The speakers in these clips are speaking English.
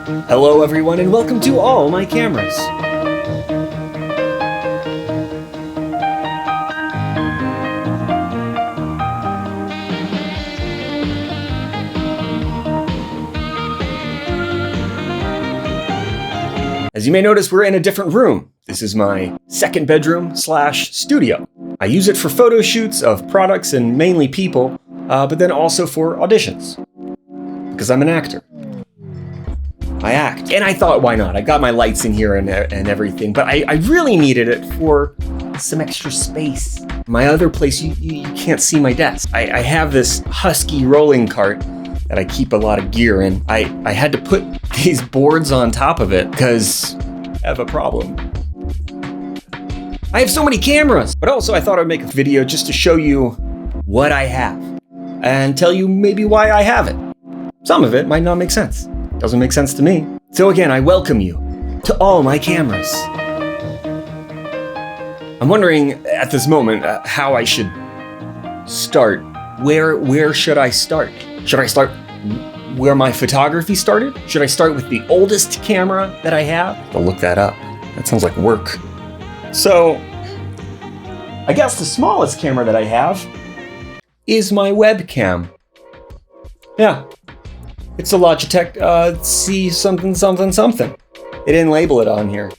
Hello everyone and welcome to all my cameras. As you may notice, we're in a different room. This is my second bedroom / studio. I use it for photo shoots of products and mainly people, but then also for auditions. Because I'm an actor. I act. And I thought, why not? I got my lights in here and everything, but I really needed it for some extra space. My other place, you can't see my desk. I have this husky rolling cart that I keep a lot of gear in. I had to put these boards on top of it because I have a problem. I have so many cameras, but also I thought I'd make a video just to show you what I have and tell you maybe why I have it. Some of it might not make sense. Doesn't make sense to me. So again, I welcome you to all my cameras. I'm wondering at this moment how I should start. Where should I start? Should I start where my photography started? Should I start with the oldest camera that I have? I'll look that up. That sounds like work. So, I guess the smallest camera that I have is my webcam. Yeah, it's a Logitech C something something something. They didn't label it on here.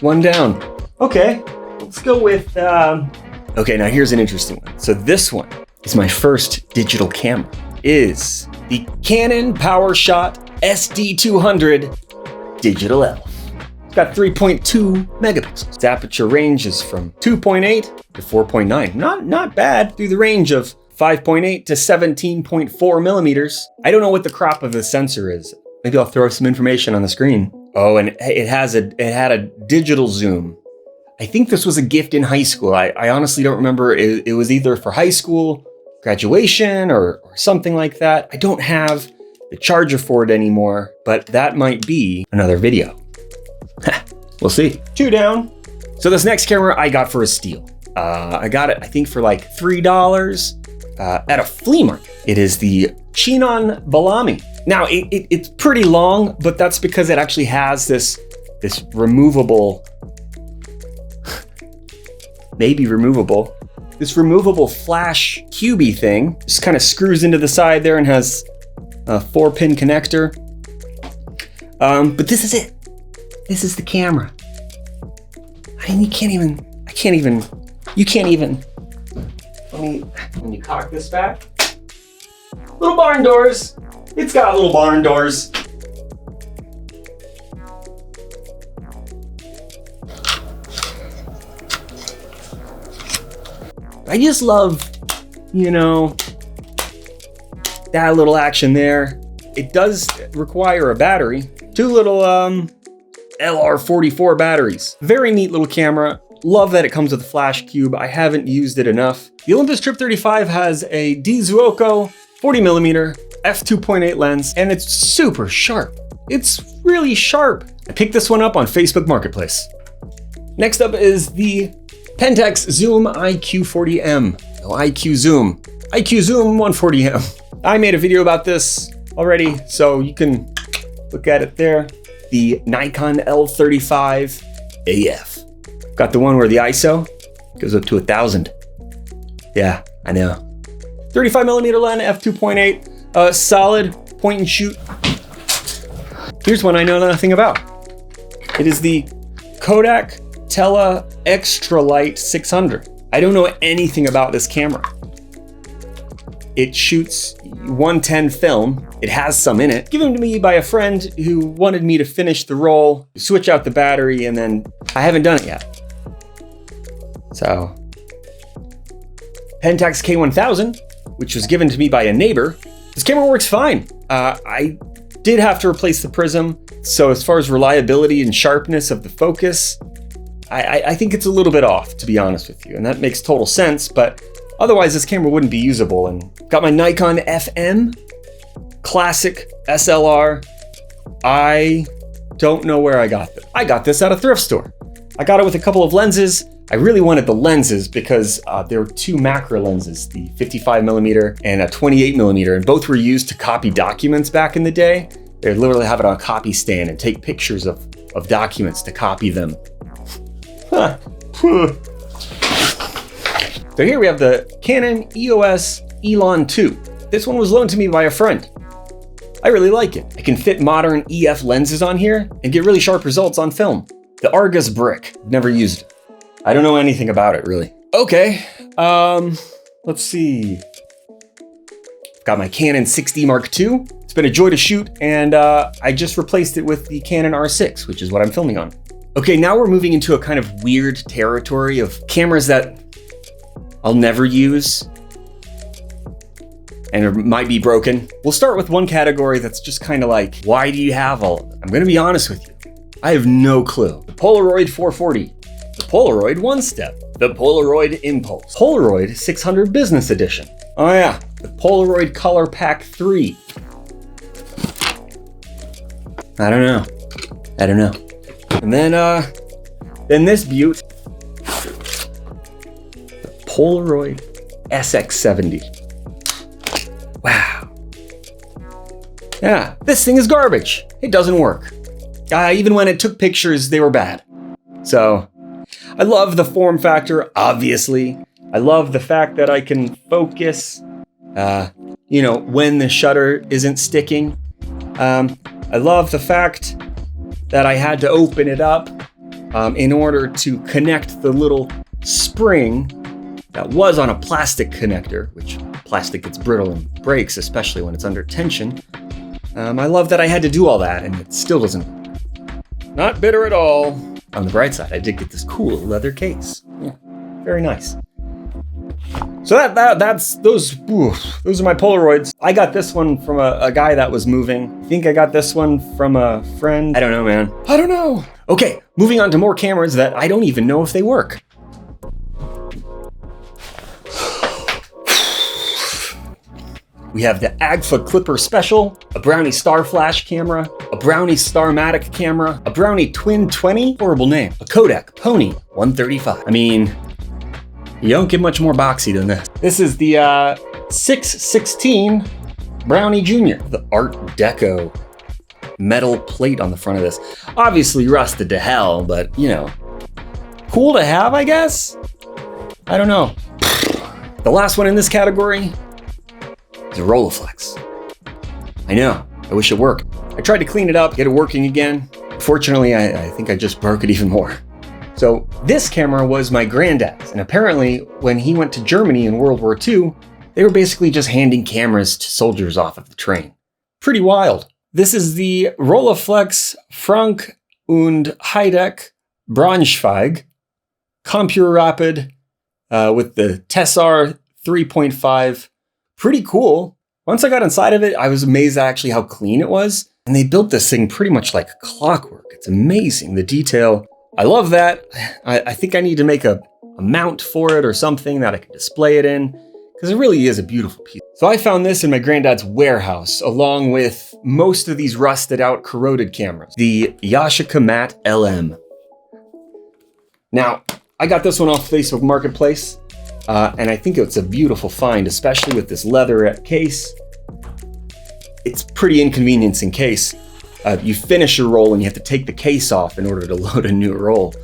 One down. Okay, let's go with, okay, now here's an interesting one. So this one is my first digital camera. Is the Canon POWERSHOT SD200 Digital ELPH. It's got 3.2 megapixels. Its aperture range is from 2.8 to 4.9. Not bad through the range of 5.8 to 17.4 millimeters. I don't know what the crop of the sensor is. Maybe I'll throw some information on the screen. Oh, and it had a digital zoom. I think this was a gift in high school. I honestly don't remember. It was either for high school graduation or something like that. I don't have the charger for it anymore, but that might be another video. We'll see. 2 down. So this next camera I got for a steal. I got it, I think, for like $3 at a flea market. It is the CHINON BELLAMI. Now it's pretty long, but that's because it actually has this removable, this removable flash cubey thing. Just kind of screws into the side there and has a 4-pin connector. But this is it. This is the camera. I mean, you can't even. Let me cock this back. Little barn doors. It's got little barn doors. I just love, that little action there. It does require a battery. 2 little LR44 batteries. Very neat little camera. Love that it comes with a flash cube. I haven't used it enough. The Olympus Trip 35 has a Zuoco 40mm f2.8 lens, and it's super sharp. It's really sharp. I picked this one up on Facebook Marketplace. Next up is the PENTAX Zoom IQ40M. No, IQ Zoom 140M. I made a video about this already, so you can look at it there. The Nikon L35 AF. Got the one where the ISO goes up to 1000. Yeah, I know. 35mm lens, f2.8, solid point and shoot. Here's one I know nothing about. It is the Kodak Tele Extra Light 600. I don't know anything about this camera. It shoots 110 film. It has some in it. Given to me by a friend who wanted me to finish the roll, switch out the battery, and then I haven't done it yet. So, Pentax K1000, which was given to me by a neighbor. This camera works fine. I did have to replace the prism. So as far as reliability and sharpness of the focus, I think it's a little bit off, to be honest with you. And that makes total sense, but otherwise this camera wouldn't be usable. And got my Nikon FM, classic SLR. I don't know where I got this. I got this at a thrift store. I got it with a couple of lenses, I really wanted the lenses because there were two macro lenses, the 55mm and a 28mm, and both were used to copy documents back in the day. They'd literally have it on a copy stand and take pictures of documents to copy them. So here we have the Canon EOS Elon 2. This one was loaned to me by a friend. I really like it. I can fit modern EF lenses on here and get really sharp results on film. The Argus brick, never used it. I don't know anything about it really. Okay, let's see. Got my Canon 6D Mark II. It's been a joy to shoot, and I just replaced it with the Canon R6, which is what I'm filming on. Okay, now we're moving into a kind of weird territory of cameras that I'll never use and it might be broken. We'll start with one category that's just kind of like, why do you have all of them? I'm gonna be honest with you. I have no clue. The Polaroid 440, the Polaroid One Step, the Polaroid Impulse, Polaroid 600 Business Edition. Oh yeah, the Polaroid Color Pack 3. I don't know. And then this beaut, the Polaroid SX70. Wow. Yeah, this thing is garbage. It doesn't work. Even when it took pictures, they were bad. So, I love the form factor, obviously. I love the fact that I can focus, when the shutter isn't sticking. I love the fact that I had to open it up in order to connect the little spring that was on a plastic connector, which plastic gets brittle and breaks, especially when it's under tension. I love that I had to do all that and it still doesn't work. Not bitter at all. On the bright side, I did get this cool leather case. Yeah, very nice. So those are my Polaroids. I got this one from a guy that was moving. I think I got this one from a friend. I don't know, man. I don't know. Okay, moving on to more cameras that I don't even know if they work. We have the Agfa Clipper Special, a Brownie Star Flash camera, a Brownie Starmatic camera, a Brownie Twin 20, horrible name, a Kodak Pony 135. I mean, you don't get much more boxy than this. This is the 616 Brownie Junior, the Art Deco metal plate on the front of this. Obviously rusted to hell, but cool to have, I guess? I don't know. The last one in this category is a Rolleiflex. I know, I wish it worked. I tried to clean it up, get it working again. Fortunately, I think I just broke it even more. So this camera was my granddad's, and apparently when he went to Germany in World War II, they were basically just handing cameras to soldiers off of the train. Pretty wild. This is the Rolleiflex Frank und Heideck Braunschweig Compure Rapid with the Tessar 3.5. Pretty cool. Once I got inside of it, I was amazed at actually how clean it was. And they built this thing pretty much like clockwork. It's amazing, the detail. I love that. I think I need to make a mount for it or something that I can display it in, because it really is a beautiful piece. So I found this in my granddad's warehouse, along with most of these rusted out, corroded cameras. The Yashica Mat LM. Now, I got this one off Facebook Marketplace. And I think it's a beautiful find, especially with this leather case. It's pretty inconvenient in case. You finish your roll and you have to take the case off in order to load a new roll.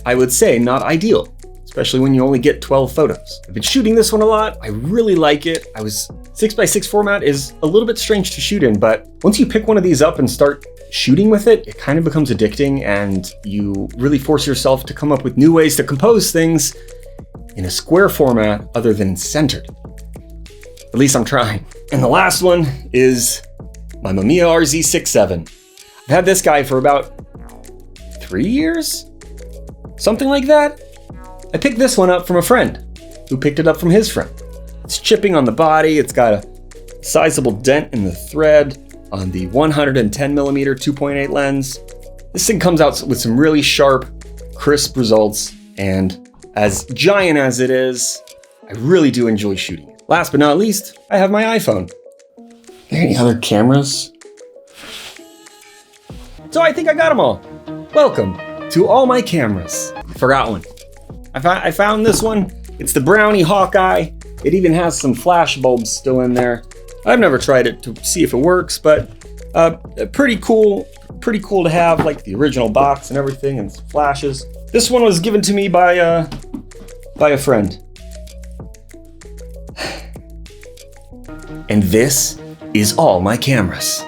I would say not ideal, especially when you only get 12 photos. I've been shooting this one a lot. I really like it. 6x6 format is a little bit strange to shoot in, but once you pick one of these up and start shooting with it, it kind of becomes addicting and you really force yourself to come up with new ways to compose things in a square format other than centered. At least I'm trying. And the last one is my Mamiya RZ67. I've had this guy for about 3 years? Something like that. I picked this one up from a friend who picked it up from his friend. It's chipping on the body. It's got a sizable dent in the thread on the 110mm 2.8 lens. This thing comes out with some really sharp, crisp results, and as giant as it is, I really do enjoy shooting it. Last but not least, I have my iPhone. Are there any other cameras? So I think I got them all. Welcome to all my cameras. Forgot one. I found this one. It's the Brownie Hawkeye. It even has some flash bulbs still in there. I've never tried it to see if it works, but pretty cool to have, like the original box and everything, and some flashes. This one was given to me by a friend. And this is all my cameras.